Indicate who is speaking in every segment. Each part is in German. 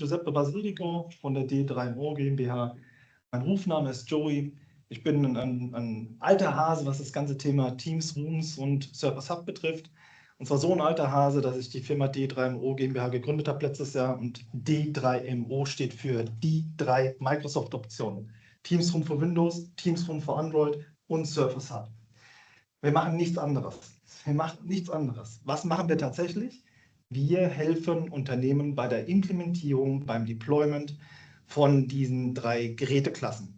Speaker 1: Giuseppe Basilico von der D3MO GmbH. Mein Rufname ist Joey. Ich bin ein alter Hase, was das ganze Thema Teams, Rooms und Service Hub betrifft. Und zwar so ein alter Hase, dass ich die Firma D3MO GmbH gegründet habe letztes Jahr. Und D3MO steht für die 3 Microsoft-Optionen. Teams Room für Windows, Teams Room für Android und Service Hub. Wir machen nichts anderes. Was machen wir tatsächlich? Wir helfen Unternehmen bei der Implementierung, beim Deployment von diesen 3 Geräteklassen.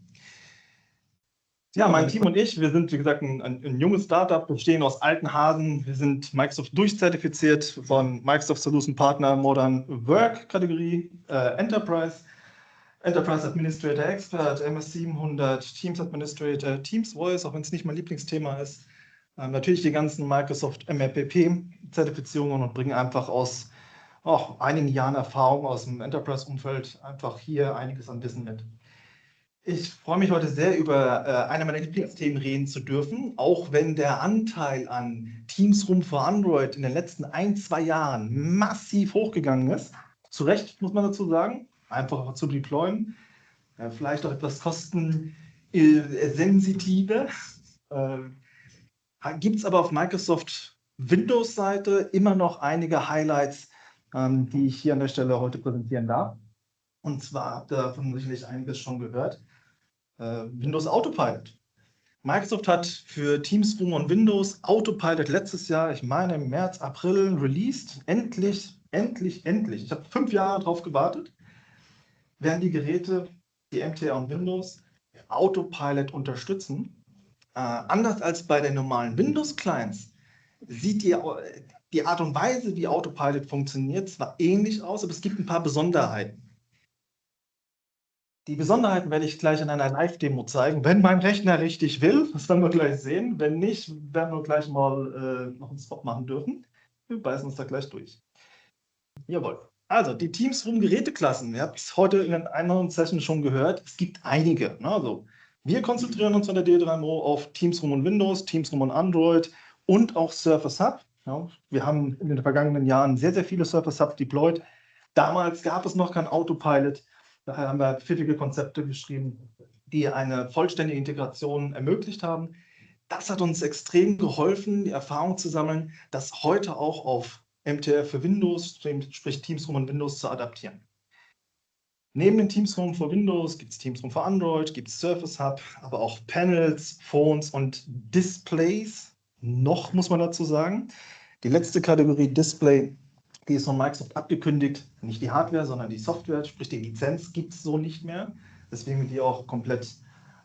Speaker 1: Ja, mein Team und ich, wir sind, wie gesagt, ein junges Startup, wir bestehen aus alten Hasen. Wir sind Microsoft durchzertifiziert von Microsoft Solution Partner Modern Work Kategorie, Enterprise Administrator Expert, MS 700, Teams Administrator, Teams Voice, auch wenn es nicht mein Lieblingsthema ist. Natürlich die ganzen Microsoft MRPP-Zertifizierungen und bringen einfach aus einigen Jahren Erfahrung aus dem Enterprise-Umfeld einfach hier einiges an Wissen mit. Ich freue mich heute sehr, über einer meiner Lieblingsthemen reden zu dürfen, auch wenn der Anteil an Teams Room für Android in den letzten 1-2 Jahren massiv hochgegangen ist. Zu Recht, muss man dazu sagen, einfach zu deployen, vielleicht auch etwas kostensensitiver. Gibt es aber auf Microsoft Windows-Seite immer noch einige Highlights, die ich hier an der Stelle heute präsentieren darf. Und zwar habt ihr davon sicherlich einiges schon gehört. Windows Autopilot. Microsoft hat für Teams Room und Windows Autopilot letztes Jahr, ich meine im März, April, released. Endlich. Ich habe 5 Jahre darauf gewartet. Werden die Geräte, die MTA und Windows, Autopilot unterstützen. Anders als bei den normalen Windows-Clients sieht die Art und Weise, wie Autopilot funktioniert, zwar ähnlich aus, aber es gibt ein paar Besonderheiten. Die Besonderheiten werde ich gleich in einer Live-Demo zeigen, wenn mein Rechner richtig will. Das werden wir gleich sehen. Wenn nicht, werden wir gleich mal noch einen Spot machen dürfen. Wir beißen uns da gleich durch. Jawohl. Also, die Teams Room Geräteklassen. Ihr habt es heute in einer anderen Session schon gehört. Es gibt einige. Also, wir konzentrieren uns an der D3MO auf Teams Room und Windows, Teams Room und Android und auch Surface Hub. Ja, wir haben in den vergangenen Jahren sehr, sehr viele Surface Hub deployed. Damals gab es noch kein Autopilot. Daher haben wir pfiffige Konzepte geschrieben, die eine vollständige Integration ermöglicht haben. Das hat uns extrem geholfen, die Erfahrung zu sammeln, das heute auch auf MTR für Windows, sprich Teams Room und Windows, zu adaptieren. Neben den Teams Room für Windows gibt es Teams Room für Android, gibt es Surface Hub, aber auch Panels, Phones und Displays. Noch muss man dazu sagen. Die letzte Kategorie Display, die ist von Microsoft abgekündigt. Nicht die Hardware, sondern die Software, sprich die Lizenz gibt es so nicht mehr. Deswegen die auch komplett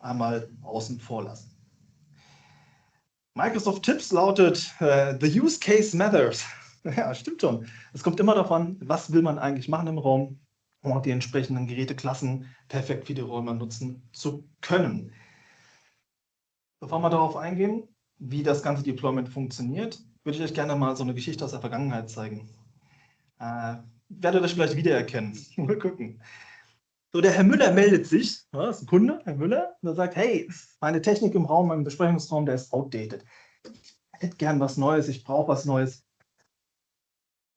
Speaker 1: einmal außen vor lassen. Microsoft Tipps lautet, the use case matters. Ja, stimmt schon. Es kommt immer davon, was will man eigentlich machen im Raum, um auch die entsprechenden Geräteklassen perfekt für die Räume nutzen zu können. Bevor wir darauf eingehen, wie das ganze Deployment funktioniert, würde ich euch gerne mal so eine Geschichte aus der Vergangenheit zeigen. Werdet ihr das vielleicht wiedererkennen? Mal gucken. So, der Herr Müller meldet sich, das ist ein Kunde, Herr Müller, und er sagt, hey, meine Technik im Raum, mein Besprechungsraum, der ist outdated. Ich hätte gern was Neues, ich brauche was Neues.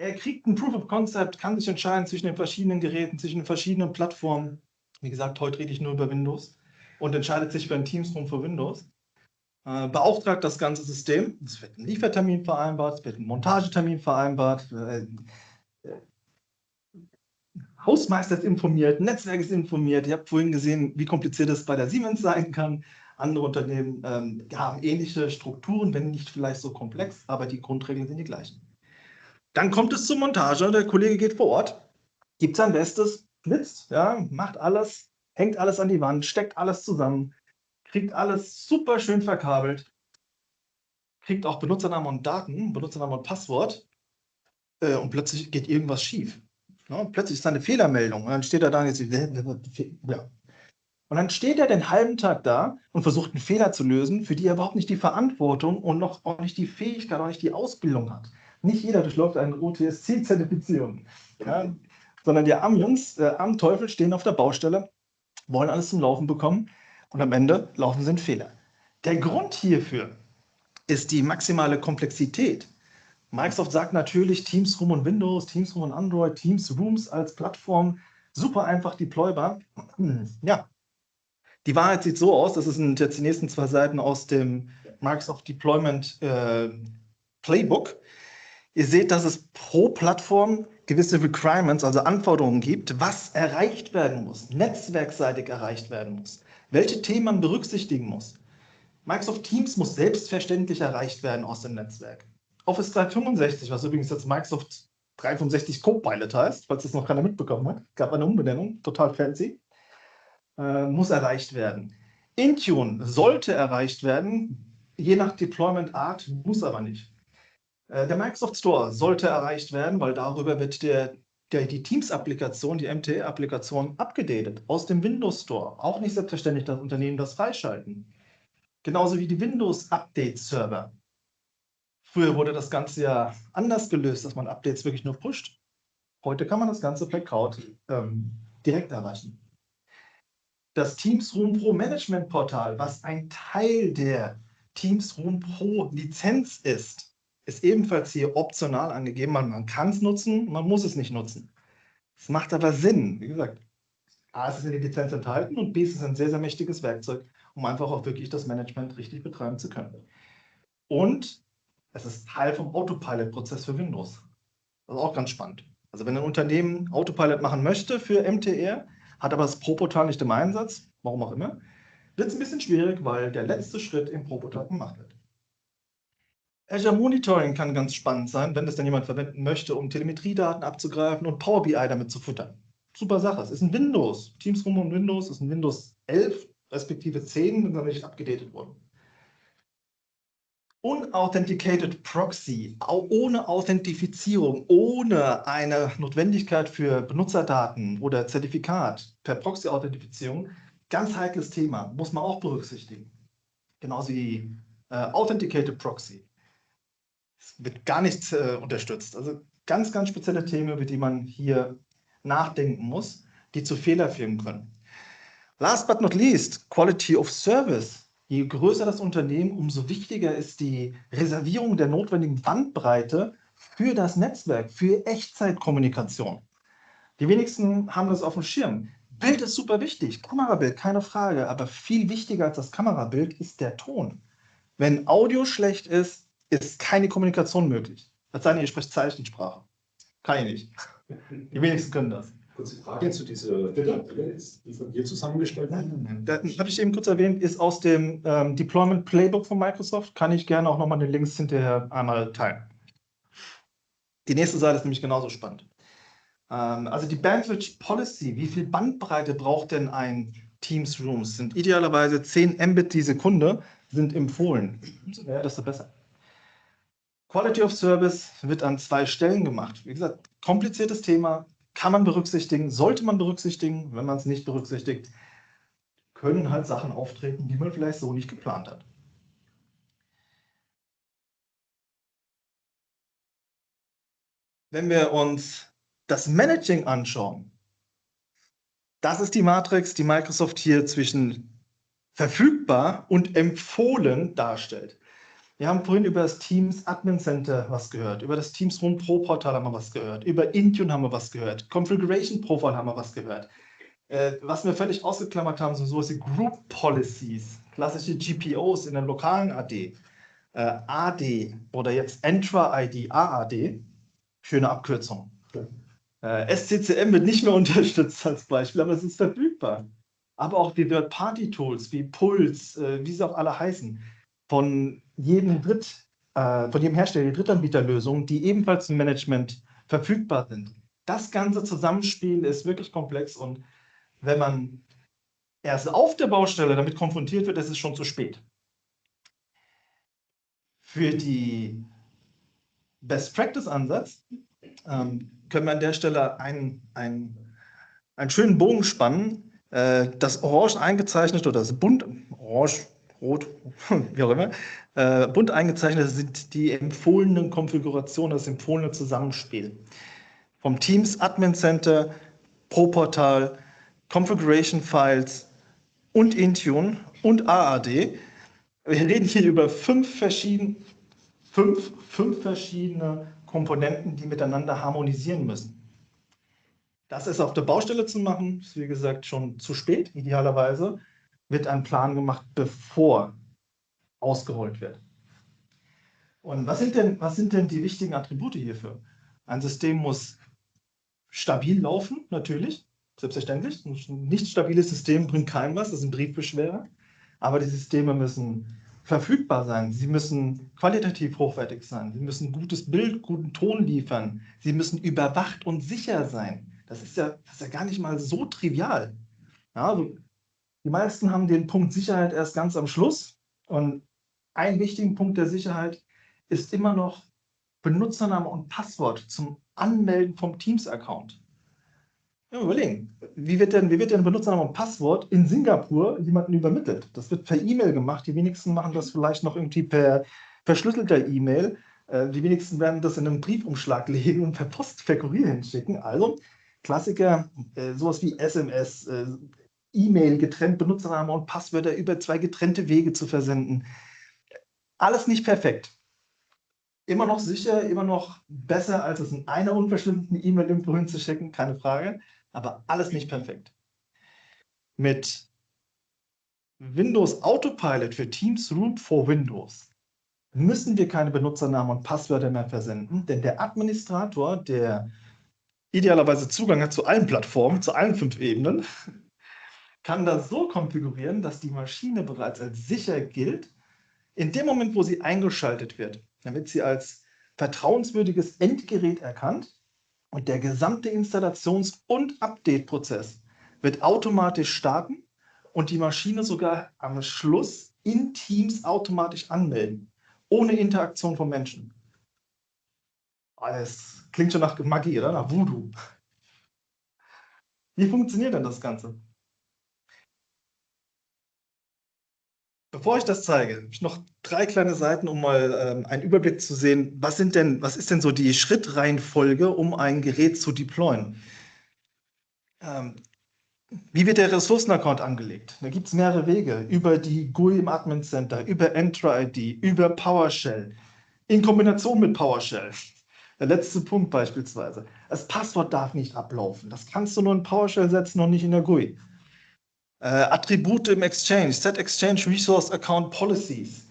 Speaker 1: Er kriegt ein Proof of Concept, kann sich entscheiden zwischen den verschiedenen Geräten, zwischen den verschiedenen Plattformen. Wie gesagt, heute rede ich nur über Windows und entscheidet sich für ein Teams Room für Windows. Beauftragt das ganze System. Es wird ein Liefertermin vereinbart, es wird ein Montagetermin vereinbart. Hausmeister ist informiert, Netzwerk ist informiert. Ihr habt vorhin gesehen, wie kompliziert es bei der Siemens sein kann. Andere Unternehmen haben ähnliche Strukturen, wenn nicht vielleicht so komplex, aber die Grundregeln sind die gleichen. Dann kommt es zur Montage. Der Kollege geht vor Ort, gibt sein Bestes, blitzt, ja, macht alles, hängt alles an die Wand, steckt alles zusammen, kriegt alles super schön verkabelt, kriegt auch Benutzernamen und Daten, Benutzernamen und Passwort und plötzlich geht irgendwas schief. Ja, plötzlich ist da eine Fehlermeldung und dann steht er da und jetzt, ja. Und dann steht er den halben Tag da und versucht einen Fehler zu lösen, für die er überhaupt nicht die Verantwortung und noch auch nicht die Fähigkeit, auch nicht die Ausbildung hat. Nicht jeder durchläuft eine OTSC-Zertifizierung, ja, sondern die armen Jungs, armen Teufel stehen auf der Baustelle, wollen alles zum Laufen bekommen und am Ende laufen sie einen Fehler. Der Grund hierfür ist die maximale Komplexität. Microsoft sagt natürlich Teams Room und Windows, Teams Room und Android, Teams Rooms als Plattform super einfach deploybar. Ja, die Wahrheit sieht so aus, das sind jetzt die nächsten 2 Seiten aus dem Microsoft Deployment Playbook. Ihr seht, dass es pro Plattform gewisse Requirements, also Anforderungen gibt, was erreicht werden muss, netzwerkseitig erreicht werden muss, welche Themen man berücksichtigen muss. Microsoft Teams muss selbstverständlich erreicht werden aus dem Netzwerk. Office 365, was übrigens jetzt Microsoft 365 Copilot heißt, falls das noch keiner mitbekommen hat, gab eine Umbenennung, total fancy, muss erreicht werden. Intune sollte erreicht werden, je nach Deployment Art, muss aber nicht. Der Microsoft Store sollte erreicht werden, weil darüber wird die Teams-Applikation, die MTE-Applikation abgedatet aus dem Windows Store. Auch nicht selbstverständlich, dass Unternehmen das freischalten. Genauso wie die Windows-Update-Server. Früher wurde das Ganze ja anders gelöst, dass man Updates wirklich nur pusht. Heute kann man das Ganze per Cloud direkt erreichen. Das Teams Room Pro Management Portal, was ein Teil der Teams Room Pro Lizenz ist ebenfalls hier optional angegeben. Man kann es nutzen, man muss es nicht nutzen. Es macht aber Sinn. Wie gesagt, A, es ist in der Lizenz enthalten und B, es ist ein sehr, sehr mächtiges Werkzeug, um einfach auch wirklich das Management richtig betreiben zu können. Und es ist Teil vom Autopilot-Prozess für Windows. Das ist auch ganz spannend. Also wenn ein Unternehmen Autopilot machen möchte für MTR, hat aber das Pro-Portal nicht im Einsatz, warum auch immer, wird es ein bisschen schwierig, weil der letzte Schritt im Pro-Portal gemacht wird. Azure Monitoring kann ganz spannend sein, wenn das dann jemand verwenden möchte, um Telemetriedaten abzugreifen und Power BI damit zu füttern. Super Sache. Es ist ein Windows. Teams Room und Windows ist ein Windows 11 respektive 10, wenn noch nicht abgedatet worden. Unauthenticated Proxy, ohne Authentifizierung, ohne eine Notwendigkeit für Benutzerdaten oder Zertifikat per Proxy-Authentifizierung, ganz heikles Thema, muss man auch berücksichtigen. Genauso wie Authenticated Proxy. Es wird gar nicht unterstützt. Also ganz, ganz spezielle Themen, über die man hier nachdenken muss, die zu Fehler führen können. Last but not least, Quality of Service. Je größer das Unternehmen, umso wichtiger ist die Reservierung der notwendigen Bandbreite für das Netzwerk, für Echtzeitkommunikation. Die wenigsten haben das auf dem Schirm. Bild ist super wichtig, Kamerabild, keine Frage, aber viel wichtiger als das Kamerabild ist der Ton. Wenn Audio schlecht ist, ist keine Kommunikation möglich. Das sei denn, ihr sprecht Zeichensprache. Kann ich nicht. Die wenigsten können das.
Speaker 2: Kurze Frage zu dieser Tabelle, ist die von dir zusammengestellt?
Speaker 1: Nein. Das habe ich eben kurz erwähnt, ist aus dem Deployment Playbook von Microsoft. Kann ich gerne auch nochmal den Links hinterher einmal teilen. Die nächste Seite ist nämlich genauso spannend. Also die Bandwidth Policy, wie viel Bandbreite braucht denn ein Teams Rooms? Sind idealerweise 10 Mbit die Sekunde, sind empfohlen. Umso mehr, desto besser. Quality of Service wird an 2 Stellen gemacht. Wie gesagt, kompliziertes Thema, kann man berücksichtigen, sollte man berücksichtigen. Wenn man es nicht berücksichtigt, können halt Sachen auftreten, die man vielleicht so nicht geplant hat. Wenn wir uns das Managing anschauen, das ist die Matrix, die Microsoft hier zwischen verfügbar und empfohlen darstellt. Wir haben vorhin über das Teams Admin Center was gehört, über das Teams Room Pro Portal haben wir was gehört, über Intune haben wir was gehört, Configuration Profile haben wir was gehört. Was wir völlig ausgeklammert haben, sind sowas wie Group Policies, klassische GPOs in der lokalen AD, AD oder jetzt Entra-ID, AAD, schöne Abkürzung. SCCM wird nicht mehr unterstützt als Beispiel, aber es ist verfügbar. Aber auch die Third-Party-Tools wie Pulse, wie sie auch alle heißen, von jedem Hersteller, die Drittanbieterlösungen, die ebenfalls im Management verfügbar sind. Das ganze Zusammenspiel ist wirklich komplex und wenn man erst auf der Baustelle damit konfrontiert wird, ist es schon zu spät. Für die Best-Practice-Ansatz können wir an der Stelle einen schönen Bogen spannen. Das orange eingezeichnet oder das bunt, orange, rot, wie auch immer, bunt eingezeichnet sind die empfohlenen Konfigurationen, das empfohlene Zusammenspiel. Vom Teams Admin Center, Pro Portal, Configuration Files und Intune und AAD. Wir reden hier über fünf verschiedene Komponenten, die miteinander harmonisieren müssen. Das ist auf der Baustelle zu machen, ist wie gesagt schon zu spät. Idealerweise wird ein Plan gemacht, bevor ausgerollt wird. Und was sind denn die wichtigen Attribute hierfür? Ein System muss stabil laufen, natürlich, selbstverständlich. Ein nicht stabiles System bringt keinem was, das ist ein Briefbeschwerer. Aber die Systeme müssen verfügbar sein, sie müssen qualitativ hochwertig sein, sie müssen gutes Bild, guten Ton liefern, sie müssen überwacht und sicher sein. Das ist ja gar nicht mal so trivial. Ja, also die meisten haben den Punkt Sicherheit erst ganz am Schluss. Und ein wichtiger Punkt der Sicherheit ist immer noch Benutzername und Passwort zum Anmelden vom Teams-Account. Ja, überlegen, wie wird denn Benutzername und Passwort in Singapur jemanden übermittelt? Das wird per E-Mail gemacht. Die wenigsten machen das vielleicht noch irgendwie per verschlüsselter E-Mail. Die wenigsten werden das in einem Briefumschlag legen und per Post, per Kurier hinschicken. Also Klassiker, sowas wie SMS, E-Mail getrennt, Benutzername und Passwörter über 2 getrennte Wege zu versenden. Alles nicht perfekt. Immer noch sicher, immer noch besser, als es in einer unverschlüsselten E-Mail irgendwo hinzuschicken, keine Frage, aber alles nicht perfekt. Mit Windows Autopilot für Teams Root for Windows müssen wir keine Benutzernamen und Passwörter mehr versenden, denn der Administrator, der idealerweise Zugang hat zu allen Plattformen, zu allen 5 Ebenen, kann das so konfigurieren, dass die Maschine bereits als sicher gilt. In dem Moment, wo sie eingeschaltet wird, dann wird sie als vertrauenswürdiges Endgerät erkannt und der gesamte Installations- und Update-Prozess wird automatisch starten und die Maschine sogar am Schluss in Teams automatisch anmelden, ohne Interaktion von Menschen. Das klingt schon nach Magie, oder? Nach Voodoo. Wie funktioniert denn das Ganze? Bevor ich das zeige, habe ich noch 3 kleine Seiten, um mal einen Überblick zu sehen, was ist denn so die Schrittreihenfolge, um ein Gerät zu deployen? Wie wird der Ressourcenaccount angelegt? Da gibt es mehrere Wege, über die GUI im Admin Center, über Entra-ID, über PowerShell, in Kombination mit PowerShell. Der letzte Punkt beispielsweise. Das Passwort darf nicht ablaufen. Das kannst du nur in PowerShell setzen und nicht in der GUI. Attribute im Exchange, Set Exchange Resource Account Policies.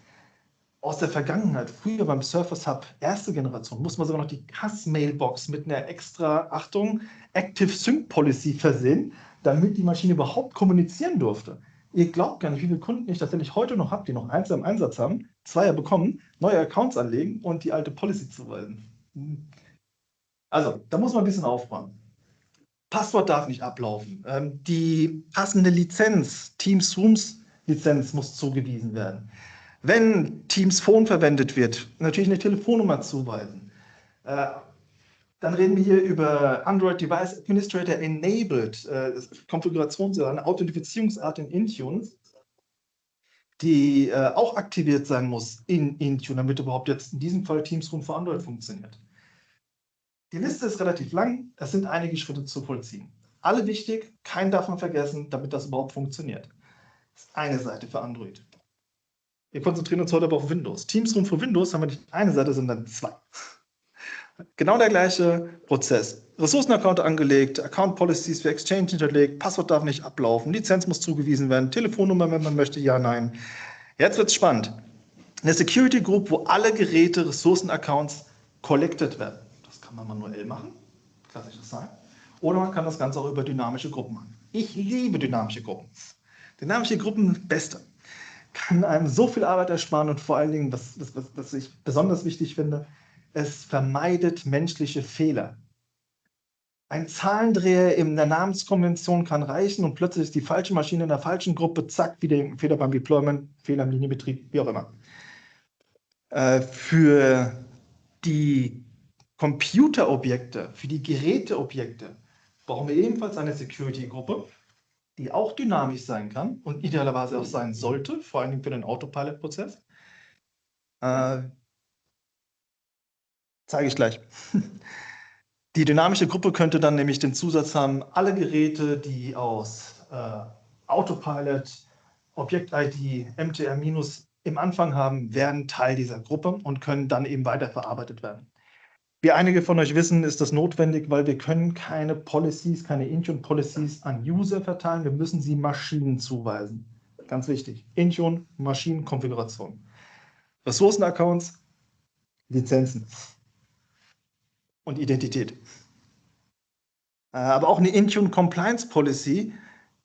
Speaker 1: Aus der Vergangenheit, früher beim Surface Hub, erste Generation, muss man sogar noch die CAS-Mailbox mit einer extra, Achtung, Active Sync Policy versehen, damit die Maschine überhaupt kommunizieren durfte. Ihr glaubt gar nicht, wie viele Kunden ich tatsächlich heute noch habe, die noch 1 im Einsatz haben, 2 bekommen, neue Accounts anlegen und die alte Policy zuweisen. Also, da muss man ein bisschen aufräumen. Passwort darf nicht ablaufen. Die passende Lizenz, Teams Rooms Lizenz muss zugewiesen werden. Wenn Teams Phone verwendet wird, natürlich eine Telefonnummer zuweisen. Dann reden wir hier über Android Device Administrator Enabled, eine Authentifizierungsart in Intune, die auch aktiviert sein muss in Intune, damit überhaupt jetzt in diesem Fall Teams Room für Android funktioniert. Die Liste ist relativ lang, es sind einige Schritte zu vollziehen. Alle wichtig, keinen darf man vergessen, damit das überhaupt funktioniert. Das ist eine Seite für Android. Wir konzentrieren uns heute aber auf Windows. Teams Room für Windows haben wir nicht eine Seite, sondern 2. Genau der gleiche Prozess. Ressourcenaccount angelegt, Account Policies für Exchange hinterlegt, Passwort darf nicht ablaufen, Lizenz muss zugewiesen werden, Telefonnummer, wenn man möchte, ja, nein. Jetzt wird es spannend. Eine Security Group, wo alle Geräte, Ressourcenaccounts collected werden. Das kann man manuell machen, klassisches Sein. Oder man kann das Ganze auch über dynamische Gruppen machen. Ich liebe dynamische Gruppen. Dynamische Gruppen, beste. Kann einem so viel Arbeit ersparen und vor allen Dingen, was ich besonders wichtig finde, es vermeidet menschliche Fehler. Ein Zahlendreher in der Namenskonvention kann reichen und plötzlich ist die falsche Maschine in der falschen Gruppe, zack, wieder ein Fehler beim Deployment, Fehler im Linienbetrieb, wie auch immer. Für die Computerobjekte, für die Geräteobjekte brauchen wir ebenfalls eine Security-Gruppe, die auch dynamisch sein kann und idealerweise auch sein sollte, vor allem für den Autopilot-Prozess. Zeige ich gleich. Die dynamische Gruppe könnte dann nämlich den Zusatz haben, alle Geräte, die aus Autopilot, Objekt-ID, MTR- im Anfang haben, werden Teil dieser Gruppe und können dann eben weiterverarbeitet werden. Wie einige von euch wissen, ist das notwendig, weil wir können keine Policies, keine Intune-Policies an User verteilen. Wir müssen sie Maschinen zuweisen. Ganz wichtig. Intune, Maschinenkonfiguration. Ressourcenaccounts, Lizenzen und Identität. Aber auch eine Intune Compliance Policy,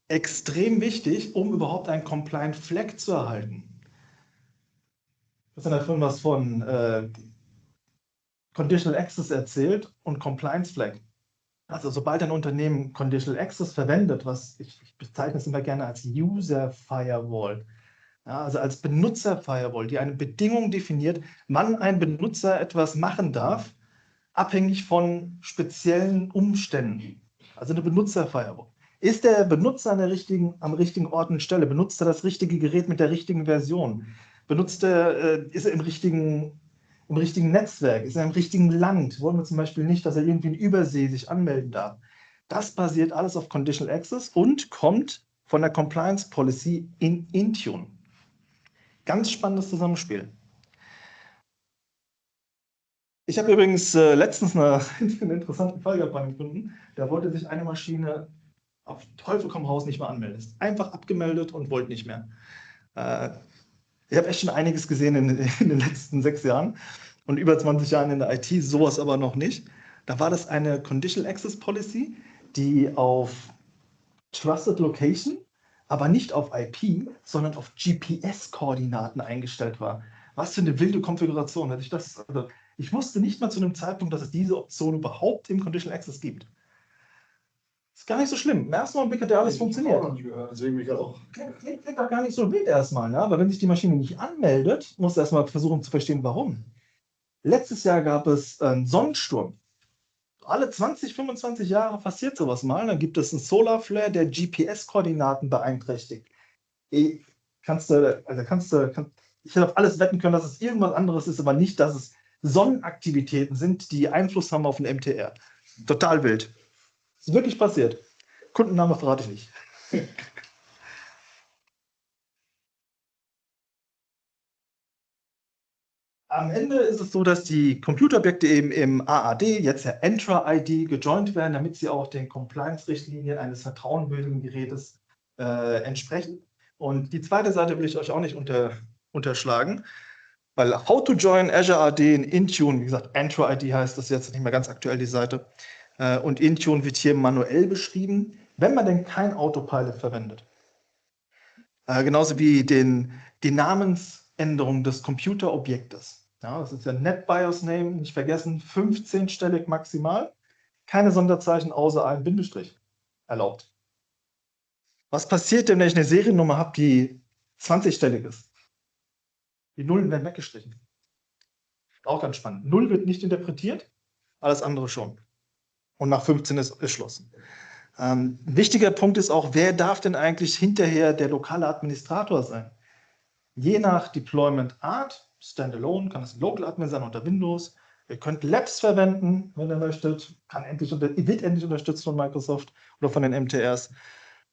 Speaker 1: extrem wichtig, um überhaupt einen Compliant Flag zu erhalten. Das hat vorhin was von Conditional Access erzählt und Compliance Flag. Also sobald ein Unternehmen Conditional Access verwendet, was ich bezeichne es immer gerne als User Firewall, ja, also als Benutzer Firewall, die eine Bedingung definiert, wann ein Benutzer etwas machen darf, abhängig von speziellen Umständen. Also eine Benutzer Firewall. Ist der Benutzer am richtigen Ort und Stelle? Benutzt er das richtige Gerät mit der richtigen Version? Ist er im richtigen Netzwerk? Ist er im richtigen Land? Wollen wir zum Beispiel nicht, dass er irgendwie in Übersee sich anmelden darf? Das basiert alles auf Conditional Access und kommt von der Compliance Policy in Intune. Ganz spannendes Zusammenspiel. Ich habe übrigens letztens einen interessanten Fall gehabt bei einem Kunden. Da wollte sich eine Maschine auf Teufel komm raus nicht mehr anmelden. Ist einfach abgemeldet und wollte nicht mehr. Ich habe echt schon einiges gesehen in den letzten 6 Jahren und über 20 Jahren in der IT, sowas aber noch nicht. Da war das eine Conditional Access Policy, die auf Trusted Location, aber nicht auf IP, sondern auf GPS-Koordinaten eingestellt war. Was für eine wilde Konfiguration. Ich wusste nicht mal zu einem Zeitpunkt, dass es diese Option überhaupt im Conditional Access gibt. Ist gar nicht so schlimm. Im ersten Augenblick hat ja alles funktioniert.
Speaker 2: Deswegen mich auch.
Speaker 1: Klingt doch gar nicht so wild erstmal, ne? Aber wenn sich die Maschine nicht anmeldet, musst du erstmal versuchen zu verstehen, warum. Letztes Jahr gab es einen Sonnensturm. Alle 20, 25 Jahre passiert sowas mal. Dann gibt es einen Solarflare, der GPS-Koordinaten beeinträchtigt. Ich hätte auf alles wetten können, dass es irgendwas anderes ist, aber nicht, dass es Sonnenaktivitäten sind, die Einfluss haben auf den MTR. Total wild. Ist wirklich passiert. Kundenname verrate ich nicht. Am Ende ist es so, dass die Computerobjekte eben im AAD, jetzt der Entra-ID, gejoint werden, damit sie auch den Compliance-Richtlinien eines vertrauenswürdigen Gerätes entsprechen. Und die zweite Seite will ich euch auch nicht unterschlagen, weil How to Join Azure AD in Intune, wie gesagt, Entra-ID heißt das jetzt, nicht mehr ganz aktuell die Seite, und Intune wird hier manuell beschrieben, wenn man denn kein Autopilot verwendet. Genauso wie die Namensänderung des Computerobjektes. Ja, das ist ja NetBIOS-Name, nicht vergessen, 15-stellig maximal. Keine Sonderzeichen außer einem Bindestrich erlaubt. Was passiert denn, wenn ich eine Seriennummer habe, die 20-stellig ist? Die Nullen werden weggestrichen. Auch ganz spannend. 0 wird nicht interpretiert, alles andere schon. Und nach 15 ist Schluss. Ein wichtiger Punkt ist auch, wer darf denn eigentlich hinterher der lokale Administrator sein? Je nach Deployment Art, Standalone, kann es ein Local Admin sein unter Windows. Ihr könnt Labs verwenden, wenn ihr möchtet. Wird endlich unterstützt von Microsoft oder von den MTRs.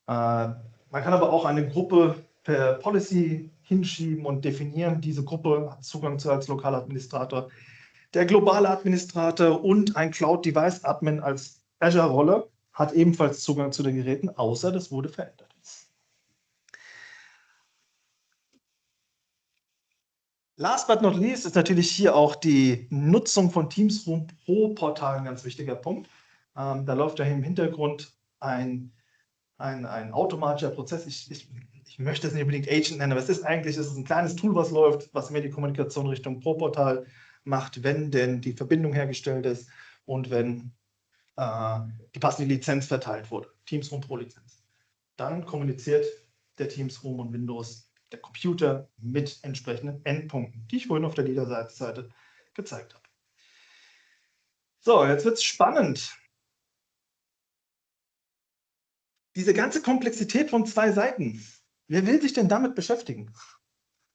Speaker 1: Man kann aber auch eine Gruppe per Policy hinschieben und definieren. Diese Gruppe hat Zugang zu als lokaler Administrator. Der globale Administrator und ein Cloud Device Admin als Azure-Rolle hat ebenfalls Zugang zu den Geräten, außer das wurde verändert. Last but not least ist natürlich hier auch die Nutzung von Teams Room pro Portal ein ganz wichtiger Punkt. Da läuft ja im Hintergrund ein automatischer Prozess. Ich möchte es nicht unbedingt Agent nennen, aber es ist ein kleines Tool, was läuft, was mir die Kommunikation Richtung Pro-Portal macht, wenn denn die Verbindung hergestellt ist und wenn die passende Lizenz verteilt wurde. Teams Room Pro Lizenz. Dann kommuniziert der Teams Room und Windows, der Computer, mit entsprechenden Endpunkten, die ich vorhin auf der Leader-Seite gezeigt habe. So, jetzt wird es spannend. Diese ganze Komplexität von 2 Seiten, wer will sich denn damit beschäftigen?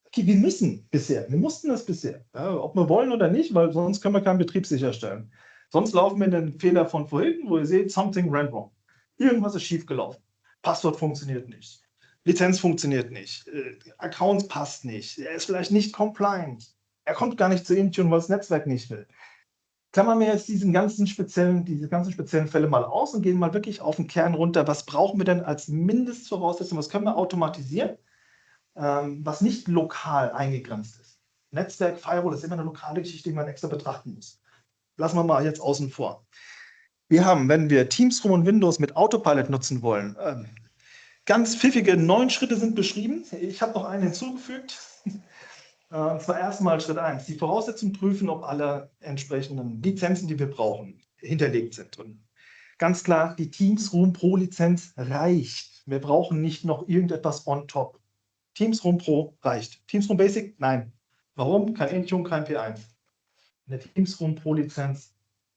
Speaker 1: Okay, wir mussten das bisher, ja, ob wir wollen oder nicht, weil sonst können wir keinen Betrieb sicherstellen. Sonst laufen wir in den Fehler von vorhin, wo ihr seht, something went wrong. Irgendwas ist schiefgelaufen. Passwort funktioniert nicht. Lizenz funktioniert nicht. Accounts passt nicht. Er ist vielleicht nicht compliant. Er kommt gar nicht zu Intune, weil das Netzwerk nicht will. klammern wir jetzt diese ganzen speziellen Fälle mal aus und gehen mal wirklich auf den Kern runter. Was brauchen wir denn als Mindestvoraussetzung? Was können wir automatisieren, was nicht lokal eingegrenzt ist? Netzwerk, Firewall ist immer eine lokale Geschichte, die man extra betrachten muss. Lassen wir mal jetzt außen vor. Wir haben, wenn wir Teams Room und Windows mit Autopilot nutzen wollen, ganz pfiffige 9 Schritte sind beschrieben. Ich habe noch einen hinzugefügt. Und zwar erstmal Schritt 1, die Voraussetzungen prüfen, ob alle entsprechenden Lizenzen, die wir brauchen, hinterlegt sind. Und ganz klar, die Teams Room Pro Lizenz reicht. Wir brauchen nicht noch irgendetwas on top. Teams Room Pro reicht. Teams Room Basic? Nein. Warum? Kein Intune, kein P1. Eine Teams Room Pro Lizenz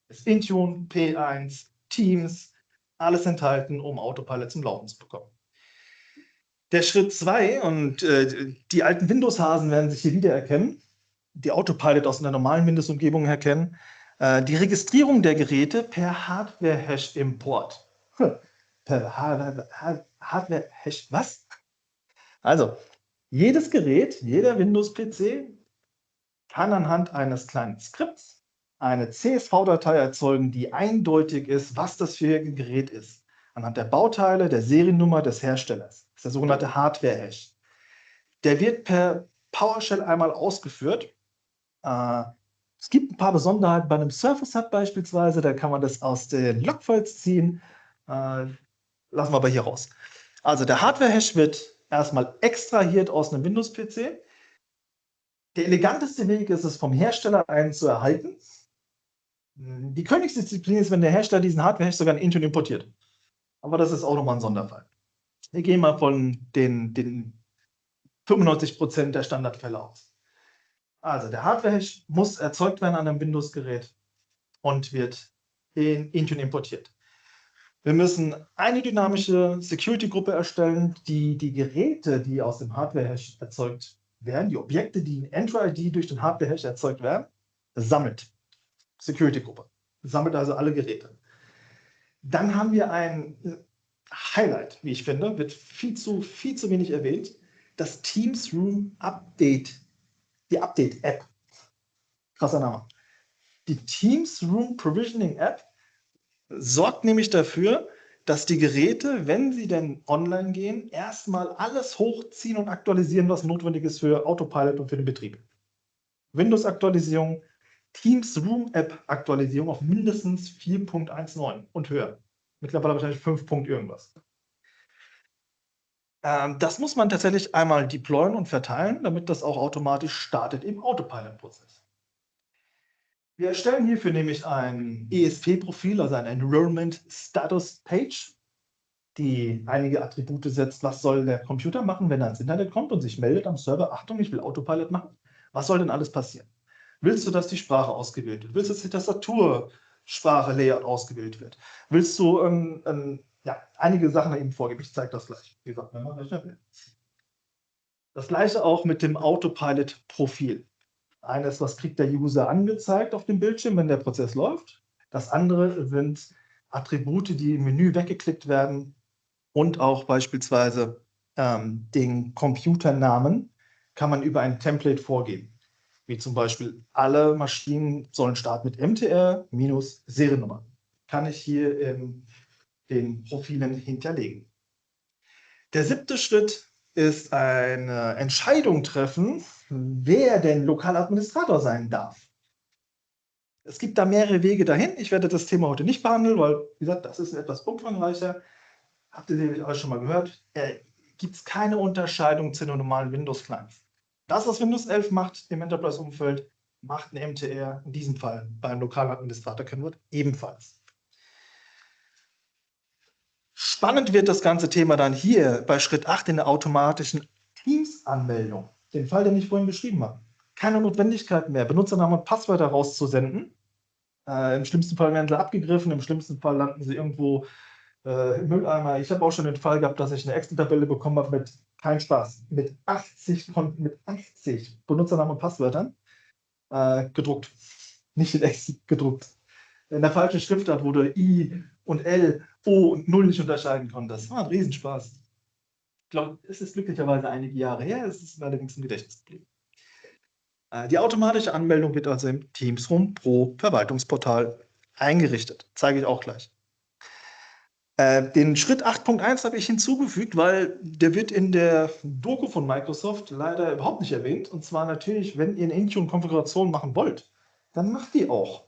Speaker 1: ist Intune, P1, Teams, alles enthalten, um Autopilot zum Laufen zu bekommen. Der Schritt 2, und die alten Windows-Hasen werden sich hier wiedererkennen, die Autopilot aus einer normalen Windows-Umgebung erkennen, die Registrierung der Geräte per Hardware-Hash-Import. Per Hardware-Hash, was? Also, jedes Gerät, jeder Windows-PC kann anhand eines kleinen Skripts eine CSV-Datei erzeugen, die eindeutig ist, was das für ein Gerät ist. Anhand der Bauteile, der Seriennummer des Herstellers. Das ist der sogenannte Hardware-Hash. Der wird per PowerShell einmal ausgeführt. Es gibt ein paar Besonderheiten bei einem Surface Hub beispielsweise, da kann man das aus den Logfiles ziehen. Lassen wir aber hier raus. Also der Hardware-Hash wird erstmal extrahiert aus einem Windows-PC. Der eleganteste Weg ist es, vom Hersteller einen zu erhalten. Die Königsdisziplin ist, wenn der Hersteller diesen Hardware-Hash sogar in Intune importiert. Aber das ist auch nochmal ein Sonderfall. Wir gehen mal von den 95% der Standardfälle aus. Also der Hardware-Hash muss erzeugt werden an einem Windows-Gerät und wird in Intune importiert. Wir müssen eine dynamische Security-Gruppe erstellen, die die Geräte, die aus dem Hardware-Hash erzeugt werden, die Objekte, die in Entry-ID durch den Hardware-Hash erzeugt werden, sammelt. Security-Gruppe. Sammelt also alle Geräte. Dann haben wir ein Highlight, wie ich finde, wird viel zu wenig erwähnt, das Teams Room Update, die Update-App. Krasser Name. Die Teams Room Provisioning App sorgt nämlich dafür, dass die Geräte, wenn sie denn online gehen, erstmal alles hochziehen und aktualisieren, was notwendig ist für Autopilot und für den Betrieb. Windows-Aktualisierung, Teams Room App-Aktualisierung auf mindestens 4.19 und höher. Mittlerweile wahrscheinlich 5 irgendwas. Das muss man tatsächlich einmal deployen und verteilen, damit das auch automatisch startet im Autopilot-Prozess. Wir erstellen hierfür nämlich ein ESP-Profil, also ein Environment Status Page, die einige Attribute setzt, was soll der Computer machen, wenn er ans Internet kommt und sich meldet am Server, Achtung, ich will Autopilot machen. Was soll denn alles passieren? Willst du, dass die Sprache ausgewählt wird? Willst du, dass die Tastatursprache-Layout ausgewählt wird? Willst du einige Sachen eben vorgeben? Ich zeige das gleich. Wie gesagt, wenn man rechnen will. Das gleiche auch mit dem Autopilot-Profil. Eines, was kriegt der User angezeigt auf dem Bildschirm, wenn der Prozess läuft. Das andere sind Attribute, die im Menü weggeklickt werden und auch beispielsweise den Computernamen kann man über ein Template vorgeben. Wie zum Beispiel, alle Maschinen sollen starten mit MTR-Seriennummer. Kann ich hier in den Profilen hinterlegen. Der 7. Schritt ist eine Entscheidung treffen, wer denn Lokaladministrator sein darf. Es gibt da mehrere Wege dahin. Ich werde das Thema heute nicht behandeln, weil, wie gesagt, das ist etwas umfangreicher. Habt ihr nämlich auch schon mal gehört. Gibt es keine Unterscheidung zu den normalen Windows-Clients. Das, was Windows 11 macht im Enterprise-Umfeld, macht ein MTR in diesem Fall beim Lokaladministrator Kennwort ebenfalls. Spannend wird das ganze Thema dann hier bei Schritt 8 in der automatischen Teams-Anmeldung. Den Fall, den ich vorhin beschrieben habe. Keine Notwendigkeit mehr, Benutzernamen und Passwörter rauszusenden. Im schlimmsten Fall werden sie abgegriffen, im schlimmsten Fall landen sie irgendwo im Mülleimer. Ich habe auch schon den Fall gehabt, dass ich eine Excel-Tabelle bekommen habe mit, kein Spaß, mit 80 Benutzernamen und Passwörtern gedruckt. Nicht in Excel gedruckt. In der falschen Schriftart, wo du I und L, O und 0 nicht unterscheiden konntest. Das war ein Riesenspaß. Ich glaube, es ist glücklicherweise einige Jahre her, es ist allerdings im Gedächtnis geblieben. Die automatische Anmeldung wird also im Teams Room Pro Verwaltungsportal eingerichtet. Zeige ich auch gleich. Den Schritt 8.1 habe ich hinzugefügt, weil der wird in der Doku von Microsoft leider überhaupt nicht erwähnt. Und zwar natürlich, wenn ihr eine Intune-Konfiguration machen wollt, dann macht die auch.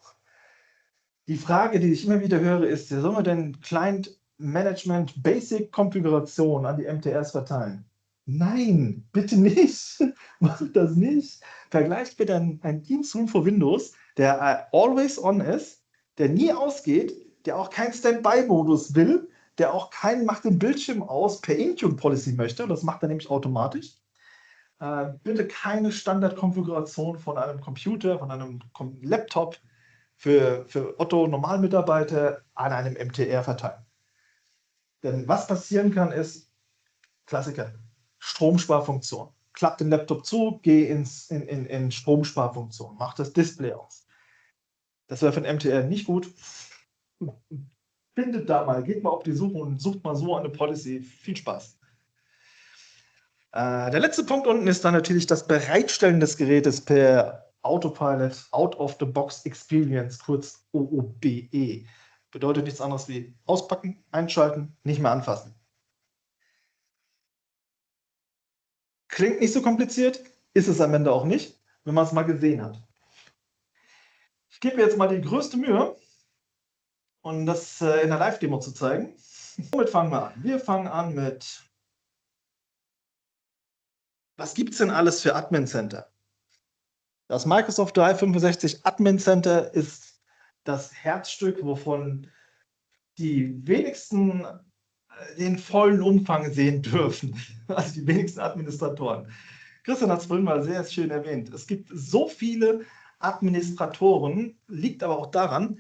Speaker 1: Die Frage, die ich immer wieder höre, ist, soll man denn Client Management Basic Konfiguration an die MTRs verteilen? Nein, bitte nicht. Macht das nicht. Vergleicht bitte ein Teams Room für Windows, der always on ist, der nie ausgeht, der auch keinen Standby-Modus will, der auch keinen macht den Bildschirm aus per Intune-Policy möchte. Das macht er nämlich automatisch. Bitte keine Standardkonfiguration von einem Computer, von einem Laptop für Otto-Normalmitarbeiter an einem MTR verteilen. Denn was passieren kann, ist, Klassiker, Stromsparfunktion. Klapp den Laptop zu, geh in Stromsparfunktion, mach das Display aus. Das wäre für den MTR nicht gut. Findet da mal, geht mal auf die Suche und sucht mal so eine Policy. Viel Spaß. Der letzte Punkt unten ist dann natürlich das Bereitstellen des Gerätes per Autopilot, Out-of-the-Box Experience, kurz OOBE. Bedeutet nichts anderes wie auspacken, einschalten, nicht mehr anfassen. Klingt nicht so kompliziert, ist es am Ende auch nicht, wenn man es mal gesehen hat. Ich gebe mir jetzt mal die größte Mühe, um das in der Live-Demo zu zeigen. Womit fangen wir an? Wir fangen an mit, was gibt es denn alles für Admin Center? Das Microsoft 365 Admin Center ist das Herzstück, wovon die wenigsten den vollen Umfang sehen dürfen. Also die wenigsten Administratoren. Christian hat es vorhin mal sehr schön erwähnt. Es gibt so viele Administratoren, liegt aber auch daran,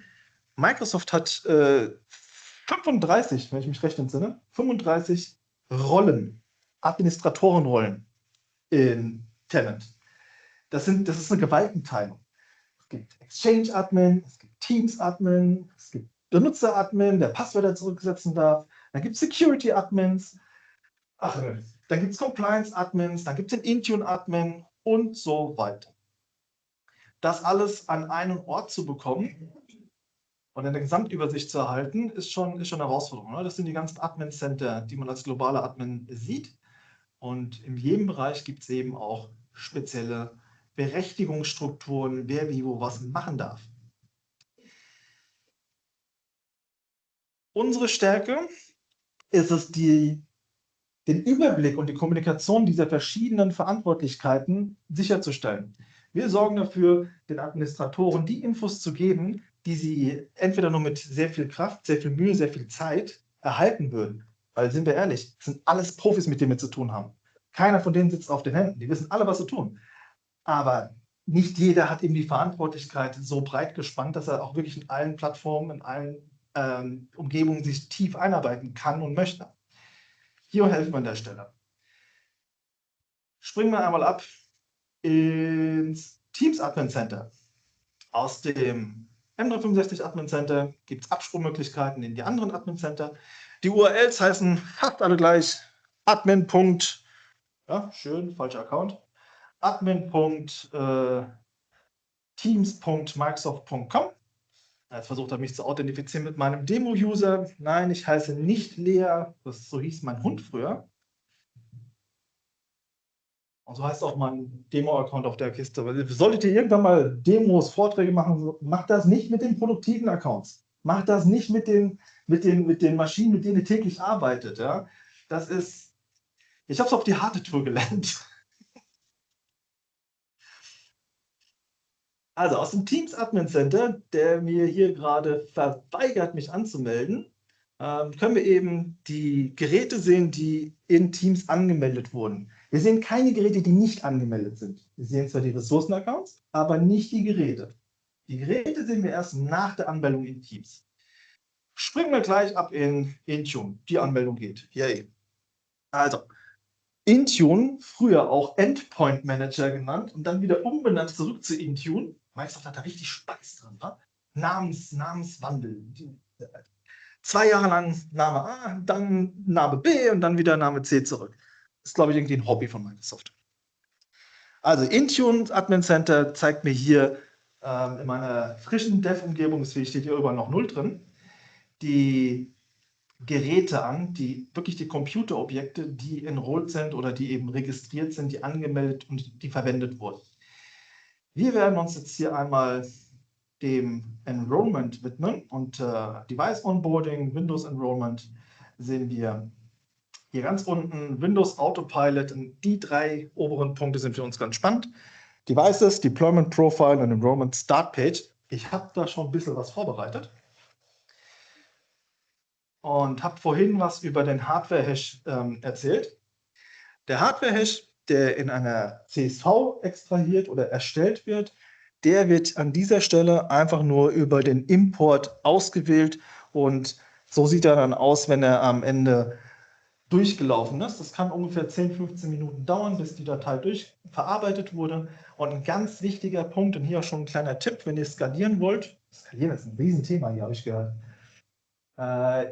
Speaker 1: Microsoft hat 35, wenn ich mich recht entsinne, 35 Rollen, Administratorenrollen in Tenant. Das ist eine Gewaltenteilung. Es gibt Exchange-Admin, es gibt Teams-Admin, es gibt Benutzer-Admin, der Passwörter zurücksetzen darf. Dann gibt es Security-Admins, dann gibt es Compliance-Admins, dann gibt es den Intune-Admin und so weiter. Das alles an einen Ort zu bekommen und eine Gesamtübersicht zu erhalten, ist schon eine Herausforderung. Ne? Das sind die ganzen Admin-Center, die man als globaler Admin sieht. Und in jedem Bereich gibt es eben auch spezielle Berechtigungsstrukturen, wer wie wo was machen darf. Unsere Stärke ist es, den Überblick und die Kommunikation dieser verschiedenen Verantwortlichkeiten sicherzustellen. Wir sorgen dafür, den Administratoren die Infos zu geben, die sie entweder nur mit sehr viel Kraft, sehr viel Mühe, sehr viel Zeit erhalten würden. Weil, sind wir ehrlich, das sind alles Profis, mit denen wir zu tun haben. Keiner von denen sitzt auf den Händen. Die wissen alle, was sie tun. Aber nicht jeder hat eben die Verantwortlichkeit so breit gespannt, dass er auch wirklich in allen Plattformen, in allen Umgebungen sich tief einarbeiten kann und möchte. Hier helfen wir an der Stelle. Springen wir einmal ab ins Teams Admin Center. Aus dem M365 Admin Center gibt es Absprungmöglichkeiten in die anderen Admin Center. Die URLs heißen fast alle gleich admin. Ja, schön, falscher Account. admin.teams.microsoft.com. Jetzt versucht er mich zu authentifizieren mit meinem Demo-User. Nein, ich heiße nicht Lea, so hieß mein Hund früher. Und so heißt auch mein Demo-Account auf der Kiste. Solltet ihr irgendwann mal Demos, Vorträge machen, macht das nicht mit den produktiven Accounts. Macht das nicht mit den Maschinen, mit denen ihr täglich arbeitet. Ja? Das ist, ich habe es auf die harte Tour gelernt. Also aus dem Teams Admin Center, der mir hier gerade verweigert, mich anzumelden, können wir eben die Geräte sehen, die in Teams angemeldet wurden. Wir sehen keine Geräte, die nicht angemeldet sind. Wir sehen zwar die Ressourcen-Accounts, aber nicht die Geräte. Die Geräte sehen wir erst nach der Anmeldung in Teams. Springen wir gleich ab in Intune. Die Anmeldung geht. Yay. Also, Intune, früher auch Endpoint Manager genannt und dann wieder umbenannt zurück zu Intune. Microsoft hat da richtig Spaß dran. Ne? Namenswandel. 2 Jahre lang Name A, dann Name B und dann wieder Name C zurück. Das ist, glaube ich, irgendwie ein Hobby von Microsoft. Also Intune Admin Center zeigt mir hier in meiner frischen Dev-Umgebung, deswegen steht hier überall noch 0 drin, die Geräte an, die wirklich die Computerobjekte, die enrolled sind oder die eben registriert sind, die angemeldet und die verwendet wurden. Wir werden uns jetzt hier einmal dem Enrollment widmen und Device Onboarding, Windows Enrollment sehen wir hier ganz unten, Windows Autopilot. Und die 3 oberen Punkte sind für uns ganz spannend. Devices, Deployment Profile und Enrollment Start Page. Ich habe da schon ein bisschen was vorbereitet und habe vorhin was über den Hardware-Hash erzählt. Der Hardware-Hash, der in einer CSV extrahiert oder erstellt wird, der wird an dieser Stelle einfach nur über den Import ausgewählt und so sieht er dann aus, wenn er am Ende durchgelaufen ist. Das kann ungefähr 10, 15 Minuten dauern, bis die Datei verarbeitet wurde. Und ein ganz wichtiger Punkt, und hier auch schon ein kleiner Tipp, wenn ihr skalieren wollt, skalieren ist ein Riesenthema hier, habe ich gehört,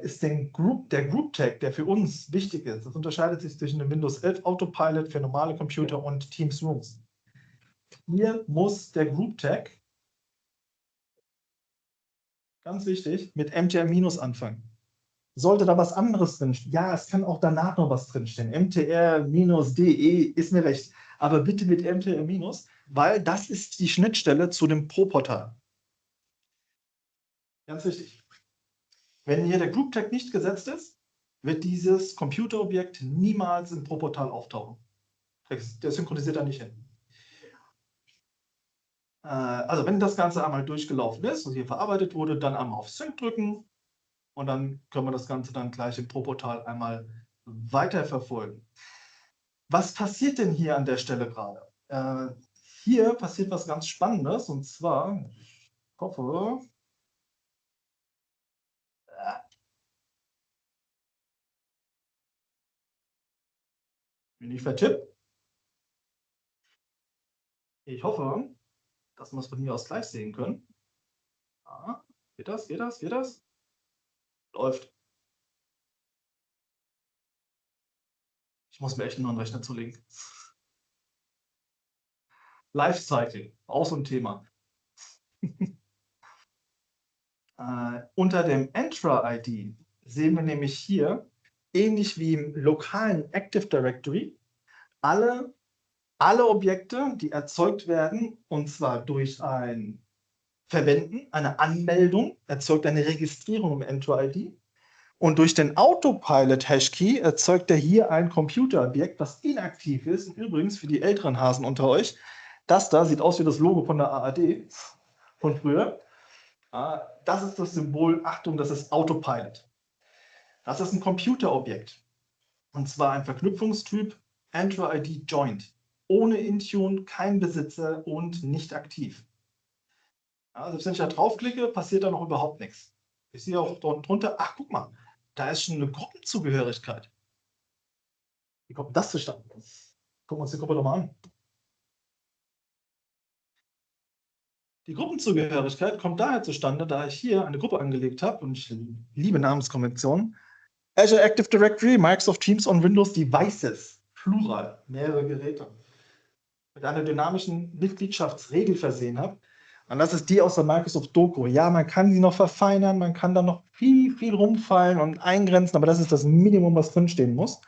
Speaker 1: ist der Group Tag, der für uns wichtig ist. Das unterscheidet sich zwischen dem Windows 11 Autopilot für normale Computer und Teams Rooms. Hier muss der Group Tag, ganz wichtig, mit MTR- anfangen. Sollte da was anderes drinstehen? Ja, es kann auch danach noch was drinstehen. MTR-DE ist mir recht. Aber bitte mit MTR-, weil das ist die Schnittstelle zu dem Pro-Portal. Ganz wichtig. Wenn hier der Group Tag nicht gesetzt ist, wird dieses Computerobjekt niemals im Pro-Portal auftauchen. Der synchronisiert da nicht hin. Also wenn das Ganze einmal durchgelaufen ist und hier verarbeitet wurde, dann einmal auf Sync drücken und dann können wir das Ganze dann gleich im Pro-Portal einmal weiterverfolgen. Was passiert denn hier an der Stelle gerade? Hier passiert was ganz Spannendes und zwar, ich hoffe, bin ich vertippt. Ich hoffe, dass wir es von hier aus gleich sehen können. Ah, geht das? Geht das? Geht das? Läuft. Ich muss mir echt einen neuen Rechner zulegen. Lifecycle, auch so ein Thema. Unter dem Entra-ID sehen wir nämlich hier, ähnlich wie im lokalen Active Directory, alle Objekte, die erzeugt werden, und zwar durch ein Verwenden, eine Anmeldung, erzeugt eine Registrierung im Entra-ID. Und durch den Autopilot-Hashkey erzeugt er hier ein Computerobjekt, das inaktiv ist. Und übrigens für die älteren Hasen unter euch, das da sieht aus wie das Logo von der ARD von früher. Das ist das Symbol, Achtung, das ist Autopilot. Das ist ein Computerobjekt. Und zwar ein Verknüpfungstyp Entra-ID Joint. Ohne Intune, kein Besitzer und nicht aktiv. Ja, selbst wenn ich da draufklicke, passiert da noch überhaupt nichts. Ich sehe auch dort drunter, ach guck mal, da ist schon eine Gruppenzugehörigkeit. Wie kommt das zustande? Gucken wir uns die Gruppe doch mal an. Die Gruppenzugehörigkeit kommt daher zustande, da ich hier eine Gruppe angelegt habe und ich liebe Namenskonventionen. Azure Active Directory, Microsoft Teams on Windows Devices, Plural, mehrere Geräte, mit einer dynamischen Mitgliedschaftsregel versehen habe. Und das ist die aus der Microsoft Doku. Ja, man kann sie noch verfeinern, man kann da noch viel rumfallen und eingrenzen, aber das ist das Minimum, was drinstehen muss,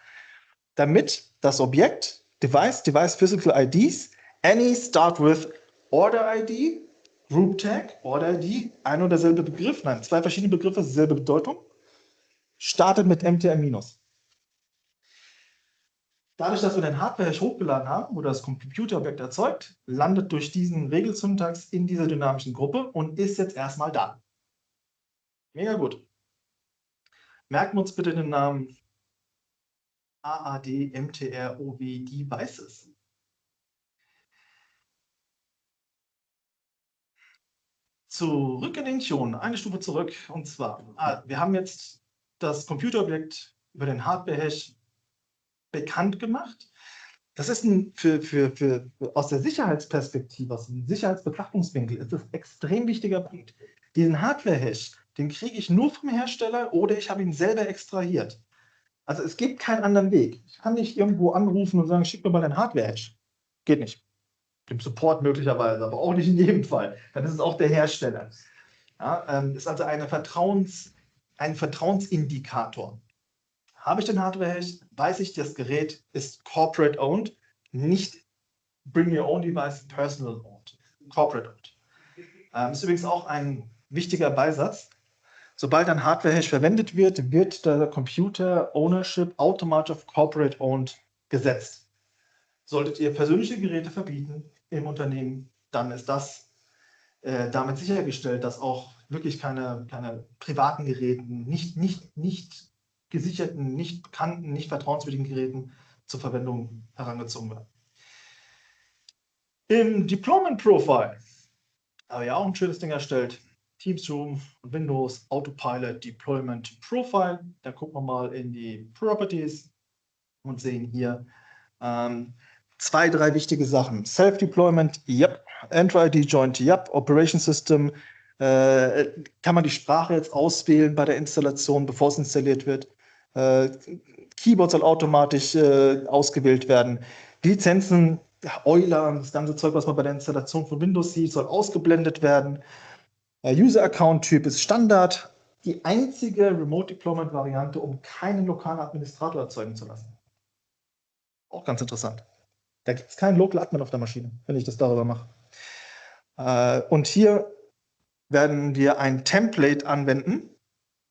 Speaker 1: damit das Objekt Device Physical IDs, any start with Order ID, Group Tag, Order ID, ein und derselbe Begriff, nein, 2 verschiedene Begriffe, dieselbe Bedeutung, startet mit MTR-. Dadurch, dass wir den Hardware-Hash hochgeladen haben, wurde das Computerobjekt erzeugt, landet durch diesen Regelsyntax in dieser dynamischen Gruppe und ist jetzt erstmal da. Mega gut. Merken wir uns bitte den Namen AAD MTR-OW Devices. Zurück in Intune, eine Stufe zurück. Und zwar, wir haben jetzt das Computerobjekt über den Hardware-Hash bekannt gemacht. Das ist aus der Sicherheitsperspektive, aus dem Sicherheitsbetrachtungswinkel, ist das ein extrem wichtiger Punkt. Diesen Hardware-Hash, den kriege ich nur vom Hersteller oder ich habe ihn selber extrahiert. Also es gibt keinen anderen Weg. Ich kann nicht irgendwo anrufen und sagen, schick mir mal deinen Hardware-Hash. Geht nicht. dem Support möglicherweise, aber auch nicht in jedem Fall. Dann ist es auch der Hersteller. Ja, ist also ein Vertrauensindikator. Habe ich den Hardware-Hash, weiß ich, das Gerät ist corporate owned, nicht bring your own device, personal owned, corporate owned. Ist übrigens auch ein wichtiger Beisatz. Sobald ein Hardware-Hash verwendet wird, wird der Computer Ownership automatisch auf corporate owned gesetzt. Solltet ihr persönliche Geräte verbieten im Unternehmen, dann ist das damit sichergestellt, dass auch wirklich keine privaten Geräten, nicht gesicherten, nicht bekannten, nicht vertrauenswürdigen Geräten zur Verwendung herangezogen werden. Im Deployment Profile habe ich auch ein schönes Ding erstellt. Teams Room und Windows Autopilot Deployment Profile. Da gucken wir mal in die Properties und sehen hier 2, 3 wichtige Sachen. Self-Deployment, yep. Entry-ID Joint, yep. Operation System, kann man die Sprache jetzt auswählen bei der Installation, bevor es installiert wird. Keyboard soll automatisch ausgewählt werden. Die Lizenzen, Euler, das ganze Zeug, was man bei der Installation von Windows sieht, soll ausgeblendet werden. User-Account-Typ ist Standard. Die einzige Remote-Deployment-Variante, um keinen lokalen Administrator erzeugen zu lassen. Auch ganz interessant. Da gibt es keinen Local Admin auf der Maschine, wenn ich das darüber mache. Und hier werden wir ein Template anwenden,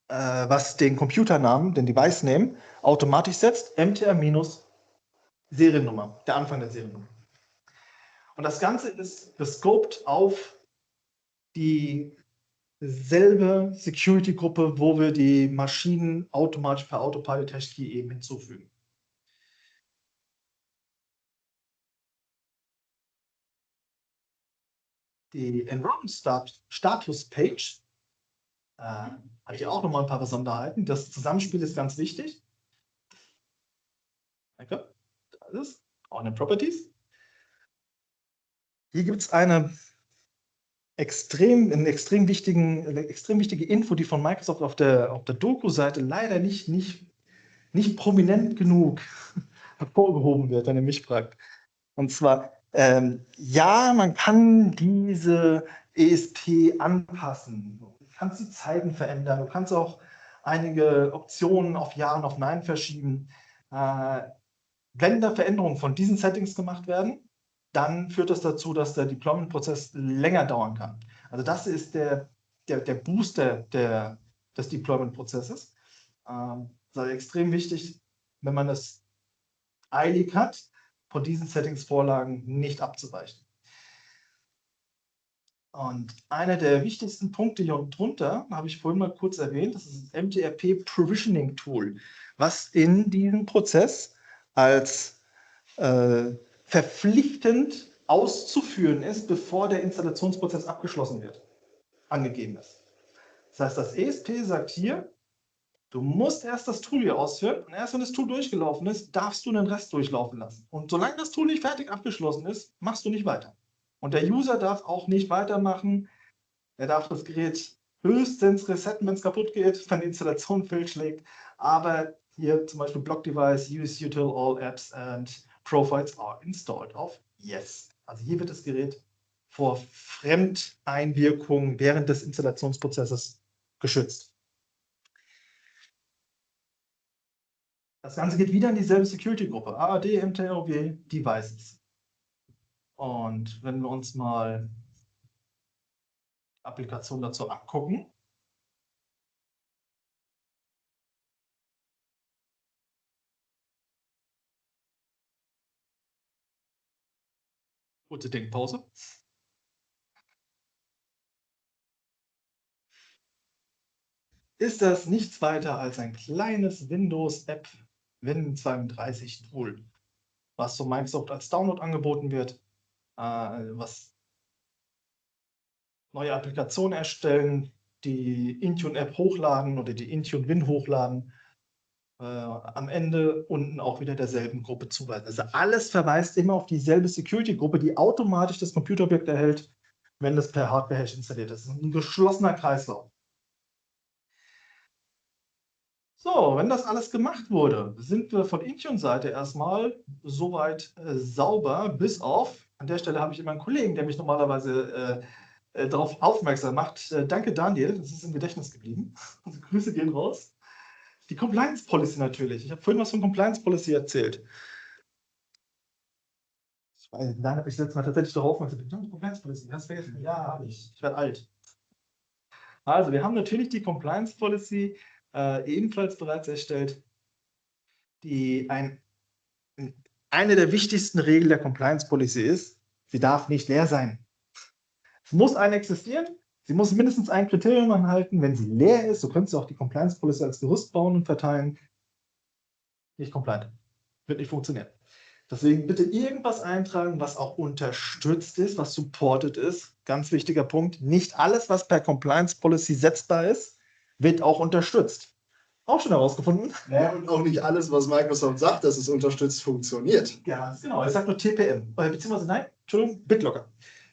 Speaker 1: was den Computernamen, den Device-Name, automatisch setzt, MTR-Seriennummer, der Anfang der Seriennummer. Und das Ganze ist gescoped auf dieselbe Security-Gruppe, wo wir die Maschinen automatisch per Autopilot Hash-Key eben hinzufügen. Die Enrollment-Status-Page hat hier auch nochmal ein paar Besonderheiten. Das Zusammenspiel ist ganz wichtig. Danke. Das ist auch in den Properties. Hier gibt es eine extrem wichtige Info, die von Microsoft auf der Doku-Seite leider nicht prominent genug hervorgehoben wird, wenn ihr mich fragt. Und zwar, ja, man kann diese ESP anpassen. Du kannst die Zeiten verändern. Du kannst auch einige Optionen auf Ja und auf Nein verschieben. Wenn da Veränderungen von diesen Settings gemacht werden, dann führt das dazu, dass der Deployment-Prozess länger dauern kann. Also das ist der Booster des Deployment-Prozesses. Das ist extrem wichtig, wenn man es eilig hat, von diesen Settings-Vorlagen nicht abzuweichen. Und einer der wichtigsten Punkte hier unten drunter, habe ich vorhin mal kurz erwähnt, das ist das MTRP Provisioning Tool, was in diesem Prozess als verpflichtend auszuführen ist, bevor der Installationsprozess abgeschlossen wird, angegeben ist. Das heißt, das ESP sagt hier, du musst erst das Tool hier ausführen und erst wenn das Tool durchgelaufen ist, darfst du den Rest durchlaufen lassen. Und solange das Tool nicht fertig abgeschlossen ist, machst du nicht weiter. Und der User darf auch nicht weitermachen. Er darf das Gerät höchstens resetten, wenn es kaputt geht, wenn die Installation fehlschlägt. Aber hier zum Beispiel Block Device, use util all apps and profiles are installed auf Yes. Also hier wird das Gerät vor Fremdeinwirkung während des Installationsprozesses geschützt. Das Ganze geht wieder in dieselbe Security-Gruppe, AAD, MTROW, Devices. Und wenn wir uns mal die Applikation dazu angucken, kurze Denkpause. Ist das nichts weiter als ein kleines Windows-App Win32-Tool, was von Microsoft als Download angeboten wird, was neue Applikationen erstellen, die Intune-App hochladen oder die Intune-Win hochladen, am Ende unten auch wieder derselben Gruppe zuweisen. Also alles verweist immer auf dieselbe Security-Gruppe, die automatisch das Computerobjekt erhält, wenn das per Hardware-Hash installiert ist. Das ist ein geschlossener Kreislauf. So, wenn das alles gemacht wurde, sind wir von Intune-Seite erstmal soweit sauber, bis auf An der Stelle habe ich immer einen Kollegen, der mich normalerweise darauf aufmerksam macht. Danke, Daniel, das ist im Gedächtnis geblieben. Also Grüße gehen raus. Die Compliance Policy natürlich. Ich habe vorhin was von Compliance Policy erzählt. Nein, habe ich letztes Mal tatsächlich darauf aufmerksam. Compliance Policy, hast du vergessen? Ja, habe ich. Ich werde alt. Also, wir haben natürlich die Compliance Policy ebenfalls bereits erstellt, die eine der wichtigsten Regeln der Compliance Policy ist, sie darf nicht leer sein. Es muss eine existieren, sie muss mindestens ein Kriterium anhalten. Wenn sie leer ist, so könntest du auch die Compliance Policy als Gerüst bauen und verteilen. Nicht compliant. Wird nicht funktionieren. Deswegen bitte irgendwas eintragen, was auch unterstützt ist, was supported ist. Ganz wichtiger Punkt. Nicht alles, was per Compliance Policy setzbar ist, wird auch unterstützt. Auch schon herausgefunden.
Speaker 3: Ja, und auch nicht alles, was Microsoft sagt, dass es unterstützt, funktioniert.
Speaker 1: Ganz genau. Ich sage nur TPM. Beziehungsweise nein, Entschuldigung, BitLocker.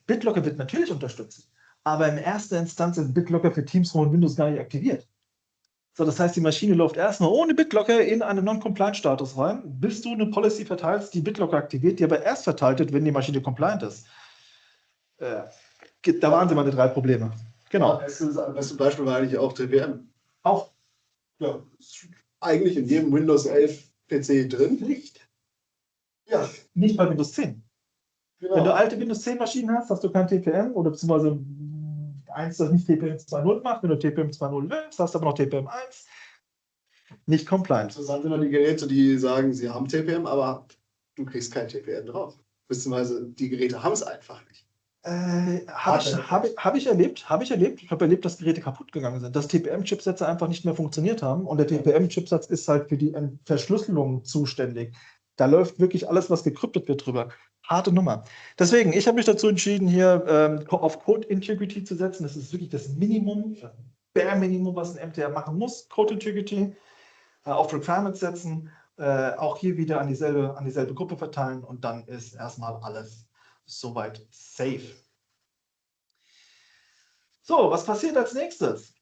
Speaker 1: BitLocker wird natürlich unterstützt. Aber in erster Instanz ist BitLocker für Teams und Windows gar nicht aktiviert. So, das heißt, die Maschine läuft erstmal ohne BitLocker in einen Non-Compliant-Status rein, bis du eine Policy verteilst, die BitLocker aktiviert, die aber erst verteilt wird, wenn die Maschine compliant ist. Da waren sie meine 3 Probleme. Genau.
Speaker 3: Das beste Beispiel war eigentlich auch TPM.
Speaker 1: Auch.
Speaker 3: Ja, eigentlich in jedem Windows 11 PC drin.
Speaker 1: Nicht.
Speaker 3: Ja,
Speaker 1: Nicht bei Windows 10.
Speaker 3: genau.
Speaker 1: Wenn du alte Windows 10 Maschinen hast, hast du kein TPM oder beziehungsweise eins, das nicht TPM 2.0 macht. Wenn du TPM 2.0 willst, hast du aber noch TPM 1. Nicht compliant.
Speaker 3: Interessant sind immer die Geräte, die sagen, sie haben TPM, aber du kriegst kein TPM drauf. Beziehungsweise die Geräte haben es einfach nicht.
Speaker 1: Habe ich erlebt. Ich habe erlebt, dass Geräte kaputt gegangen sind, dass TPM-Chipsätze einfach nicht mehr funktioniert haben. Und der TPM-Chipsatz ist halt für die Verschlüsselung zuständig. Da läuft wirklich alles, was gekryptet wird, drüber. Harte Nummer. Deswegen, ich habe mich dazu entschieden, hier auf Code Integrity zu setzen. Das ist wirklich das Minimum, das Bare Minimum, was ein MTR machen muss. Code Integrity auf Requirements setzen, auch hier wieder an dieselbe Gruppe verteilen und dann ist erstmal alles soweit safe. So, was passiert als nächstes?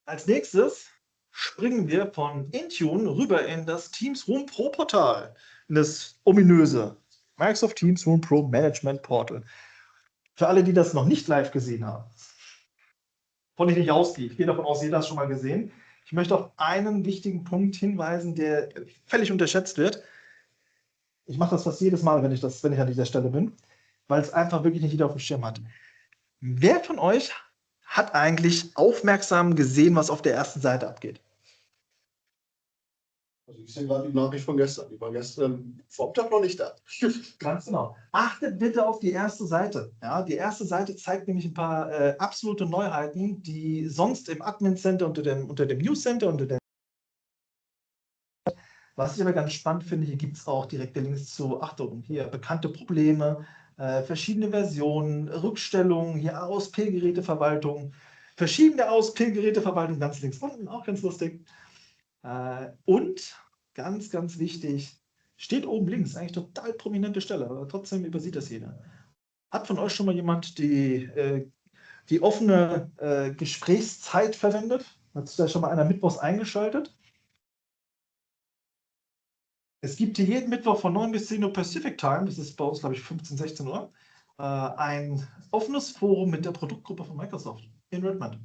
Speaker 1: Als nächstes springen wir von Intune rüber in das Teams Room Pro Portal, in das ominöse Microsoft Teams Room Pro Management Portal. Für alle, die das noch nicht live gesehen haben, wovon ich nicht ausgehe, ich gehe davon aus, jeder hat das schon mal gesehen. Ich möchte auf einen wichtigen Punkt hinweisen, der völlig unterschätzt wird. Ich mache das fast jedes Mal, wenn ich an dieser Stelle bin, weil es einfach wirklich nicht jeder auf dem Schirm hat. Wer von euch hat eigentlich aufmerksam gesehen, was auf der ersten Seite abgeht?
Speaker 3: Also ich sehe gerade die Nachricht von gestern. Die war gestern Vormittag noch nicht da.
Speaker 1: Ganz genau. Achtet bitte auf die erste Seite. Ja, die erste Seite zeigt nämlich ein paar absolute Neuheiten, die sonst im Admin Center unter dem News Center, was ich aber ganz spannend finde, hier gibt es auch direkte Links zu, Achtung, hier bekannte Probleme, verschiedene Versionen, Rückstellungen, hier AOSP-Geräteverwaltung, verschiedene AOSP-Geräteverwaltung, ganz links unten, auch ganz lustig. Und ganz, ganz wichtig, steht oben links, eigentlich total prominente Stelle, aber trotzdem übersieht das jeder. Hat von euch schon mal jemand die offene Gesprächszeit verwendet? Hat sich da schon mal einer mittwochs eingeschaltet? Es gibt hier jeden Mittwoch von 9 bis 10 Uhr Pacific Time, das ist bei uns, glaube ich, 15, 16 Uhr, ein offenes Forum mit der Produktgruppe von Microsoft in Redmond.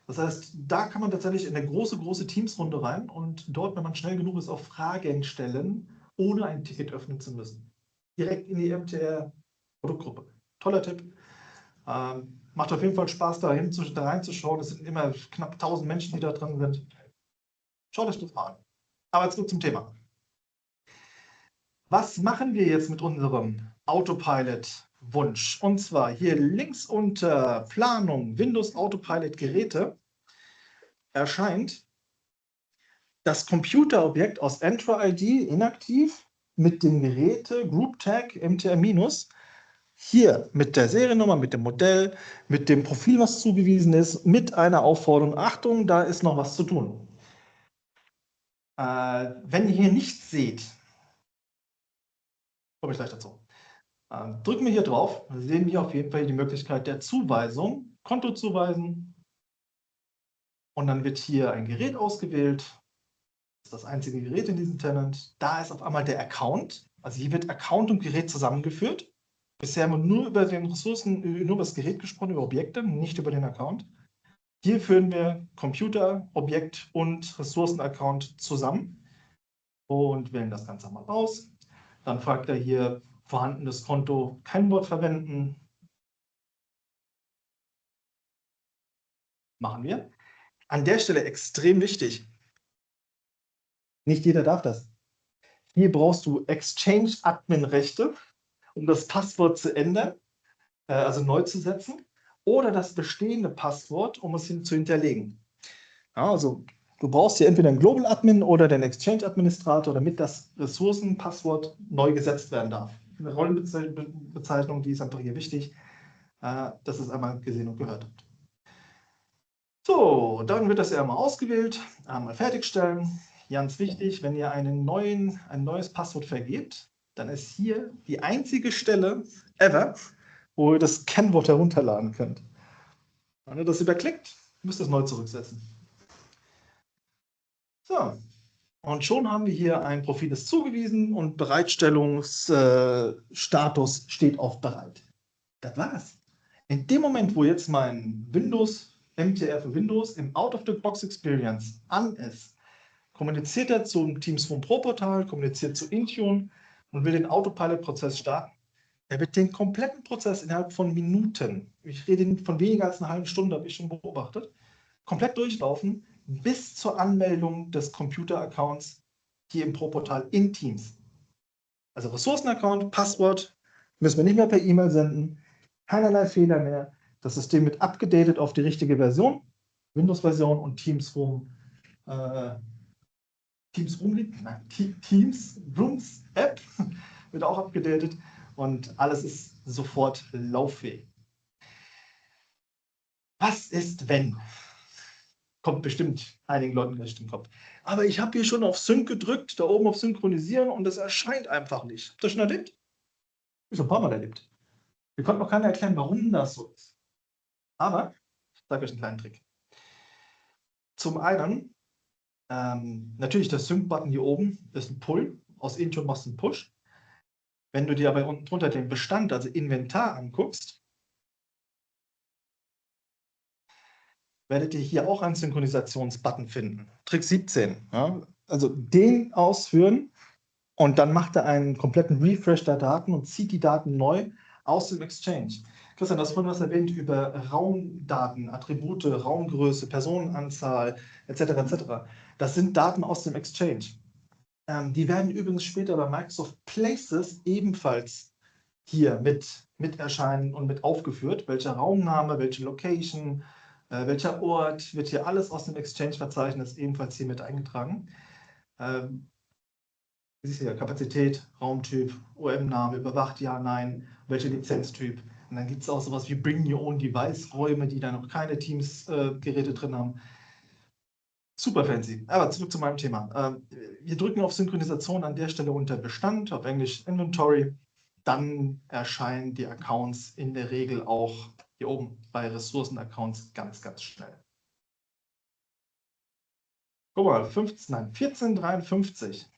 Speaker 1: Das heißt, da kann man tatsächlich in eine große Teams-Runde rein und dort, wenn man schnell genug ist, auch Fragen stellen, ohne ein Ticket öffnen zu müssen. Direkt in die MTR-Produktgruppe. Toller Tipp. Macht auf jeden Fall Spaß, da reinzuschauen. Es sind immer knapp 1000 Menschen, die da drin sind. Schaut euch das mal an. Aber jetzt gut zum Thema. Was machen wir jetzt mit unserem Autopilot-Wunsch? Und zwar hier links unter Planung Windows Autopilot Geräte erscheint das Computerobjekt aus Entra-ID inaktiv mit dem Geräte Group Tag MTR-, hier mit der Seriennummer, mit dem Modell, mit dem Profil, was zugewiesen ist, mit einer Aufforderung, Achtung, da ist noch was zu tun. Wenn ihr hier nichts seht, komme ich gleich dazu. Drücken wir hier drauf, sehen wir auf jeden Fall die Möglichkeit der Zuweisung, Konto zuweisen. Und dann wird hier ein Gerät ausgewählt. Das ist das einzige Gerät in diesem Tenant. Da ist auf einmal der Account. Also hier wird Account und Gerät zusammengeführt. Bisher haben wir nur über den Ressourcen, nur über das Gerät gesprochen, über Objekte, nicht über den Account. Hier führen wir Computer, Objekt und Ressourcen-Account zusammen und wählen das Ganze mal aus. Dann fragt er hier, vorhandenes Konto, kein Wort verwenden. Machen wir. An der Stelle extrem wichtig. Nicht jeder darf das. Hier brauchst du Exchange-Admin-Rechte, um das Passwort zu ändern, also neu zu setzen, oder das bestehende Passwort, um es zu hinterlegen. Ja, also du brauchst hier entweder einen Global Admin oder den Exchange Administrator, damit das Ressourcenpasswort neu gesetzt werden darf. Eine Rollenbezeichnung, die ist einfach hier wichtig, dass es einmal gesehen und gehört habt. So, dann wird das ja einmal ausgewählt, einmal fertigstellen. Ganz wichtig, wenn ihr ein neues Passwort vergebt, dann ist hier die einzige Stelle ever, wo ihr das Kennwort herunterladen könnt. Wenn ihr das überklickt, müsst ihr es neu zurücksetzen. So, und schon haben wir hier ein Profil, das zugewiesen und Bereitstellungsstatus steht auf bereit. Das war's. In dem Moment, wo jetzt mein MTR für Windows im Out-of-the-Box-Experience an ist, kommuniziert er zum Teams Room Pro-Portal, kommuniziert zu Intune und will den Autopilot-Prozess starten. Er wird den kompletten Prozess innerhalb von Minuten, ich rede von weniger als einer halben Stunde, habe ich schon beobachtet, komplett durchlaufen bis zur Anmeldung des Computer-Accounts hier im Pro-Portal in Teams. Also Ressourcen-Account, Passwort, müssen wir nicht mehr per E-Mail senden, keinerlei Fehler mehr. Das System wird abgedatet auf die richtige Version, Windows-Version und Teams Rooms App wird auch abgedatet und alles ist sofort lauffähig. Was ist, wenn? Kommt bestimmt einigen Leuten gleich in den Kopf. Aber ich habe hier schon auf Sync gedrückt, da oben auf Synchronisieren und das erscheint einfach nicht. Habt ihr das schon erlebt? Ich habe ein paar Mal erlebt. Wir konnten noch keiner erklären, warum das so ist. Aber ich sage euch einen kleinen Trick. Zum einen, natürlich der Sync-Button hier oben ist ein Pull. Aus Intune machst du einen Push. Wenn du dir aber unten drunter den Bestand, also Inventar, anguckst, werdet ihr hier auch einen Synchronisationsbutton finden. Trick 17. Ja? Also den ausführen und dann macht er einen kompletten Refresh der Daten und zieht die Daten neu aus dem Exchange. Christian, du hast vorhin was erwähnt über Raumdaten, Attribute, Raumgröße, Personenanzahl etc. etc. Das sind Daten aus dem Exchange. Die werden übrigens später bei Microsoft Places ebenfalls hier mit erscheinen und mit aufgeführt. Welcher Raumname, welche Location, welcher Ort, wird hier alles aus dem Exchange-Verzeichnis ebenfalls hier mit eingetragen. Siehst du ja, Kapazität, Raumtyp, OM-Name, überwacht, ja, nein, welcher Lizenztyp. Und dann gibt es auch sowas wie Bring Your Own Device-Räume, die da noch keine Teams-Geräte drin haben. Super fancy. Aber zurück zu meinem Thema. Wir drücken auf Synchronisation an der Stelle unter Bestand, auf Englisch Inventory. Dann erscheinen die Accounts in der Regel auch hier oben bei Ressourcen-Accounts ganz, ganz schnell. Guck mal, 1453.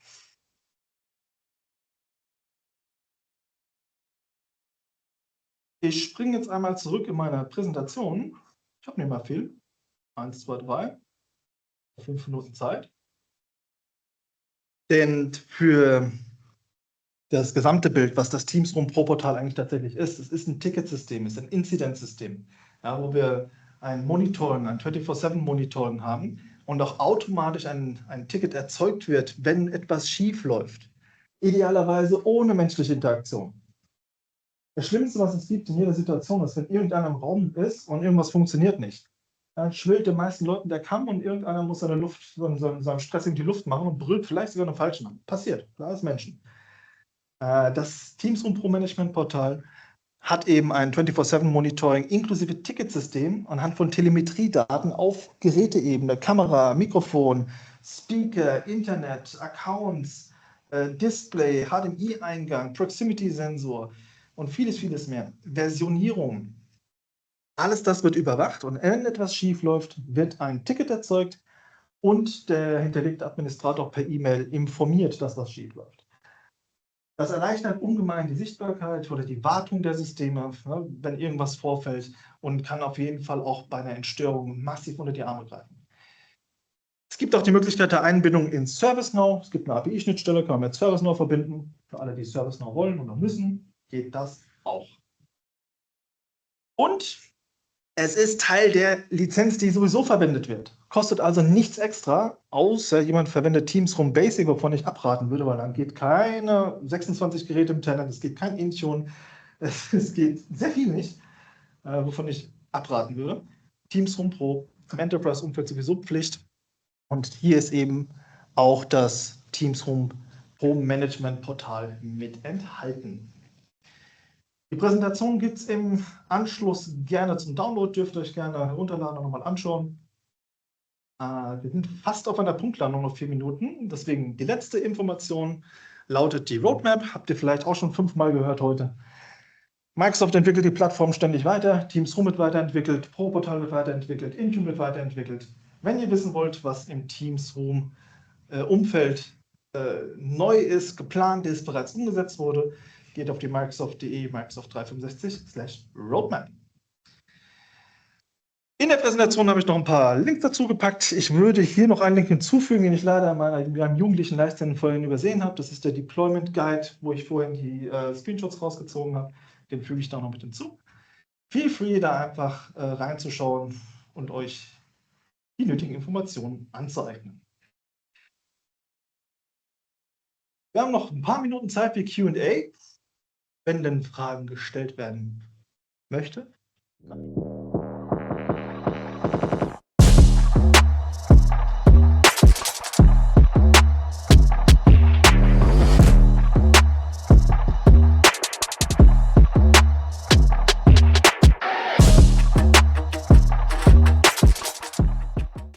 Speaker 1: Ich springe jetzt einmal zurück in meiner Präsentation. Ich habe nicht mal viel. 1, 2, 3. 5 Minuten Zeit. Denn für das gesamte Bild, was das Teams Room Pro-Portal eigentlich tatsächlich ist, es ist ein Ticketsystem, es ist ein Inzidenzsystem, ja, wo wir ein Monitoring, ein 24/7 Monitoring haben und auch automatisch ein Ticket erzeugt wird, wenn etwas schief läuft. Idealerweise ohne menschliche Interaktion. Das Schlimmste, was es gibt in jeder Situation, ist, wenn irgendeiner im Raum ist und irgendwas funktioniert nicht. Dann schwillt den meisten Leuten der Kamm und irgendeiner muss seinen Stress in die Luft machen und brüllt vielleicht sogar einen falschen an. Passiert, klar ist Menschen. Das Teams Room Pro Management Portal hat eben ein 24/7 Monitoring inklusive Ticketsystem anhand von Telemetriedaten auf Geräteebene, Kamera, Mikrofon, Speaker, Internet, Accounts, Display, HDMI-Eingang, Proximity-Sensor und vieles, vieles mehr. Versionierung. Alles das wird überwacht und wenn etwas schief läuft, wird ein Ticket erzeugt und der hinterlegte Administrator per E-Mail informiert, dass was schief läuft. Das erleichtert ungemein die Sichtbarkeit oder die Wartung der Systeme, ne, wenn irgendwas vorfällt, und kann auf jeden Fall auch bei einer Entstörung massiv unter die Arme greifen. Es gibt auch die Möglichkeit der Einbindung in ServiceNow. Es gibt eine API-Schnittstelle, kann man mit ServiceNow verbinden. Für alle, die ServiceNow wollen oder müssen, geht das auch. Und es ist Teil der Lizenz, die sowieso verwendet wird. Kostet also nichts extra, außer jemand verwendet Teams-Room Basic, wovon ich abraten würde, weil dann geht keine 26 Geräte im Tenant, es geht kein Intune, es geht sehr viel nicht, wovon ich abraten würde. Teams-Room Pro im Enterprise-Umfeld sowieso Pflicht. Und hier ist eben auch das Teams-Room Pro Management-Portal mit enthalten. Die Präsentation gibt es im Anschluss gerne zum Download, dürft ihr euch gerne herunterladen und nochmal anschauen. Wir sind fast auf einer Punktlandung, noch 4 Minuten. Deswegen die letzte Information lautet die Roadmap. Habt ihr vielleicht auch schon 5-mal gehört heute. Microsoft entwickelt die Plattform ständig weiter, Teams Room wird weiterentwickelt, Pro-Portal wird weiterentwickelt, Intune wird weiterentwickelt. Wenn ihr wissen wollt, was im Teams Room Umfeld neu ist, geplant ist, bereits umgesetzt wurde, geht auf die Microsoft.de, Microsoft 365/Roadmap. In der Präsentation habe ich noch ein paar Links dazu gepackt. Ich würde hier noch einen Link hinzufügen, den ich leider in meinem jugendlichen Leichtsinn vorhin übersehen habe. Das ist der Deployment Guide, wo ich vorhin die Screenshots rausgezogen habe. Den füge ich da noch mit hinzu. Feel free, da einfach reinzuschauen und euch die nötigen Informationen anzueignen. Wir haben noch ein paar Minuten Zeit für Q&A, wenn denn Fragen gestellt werden möchte.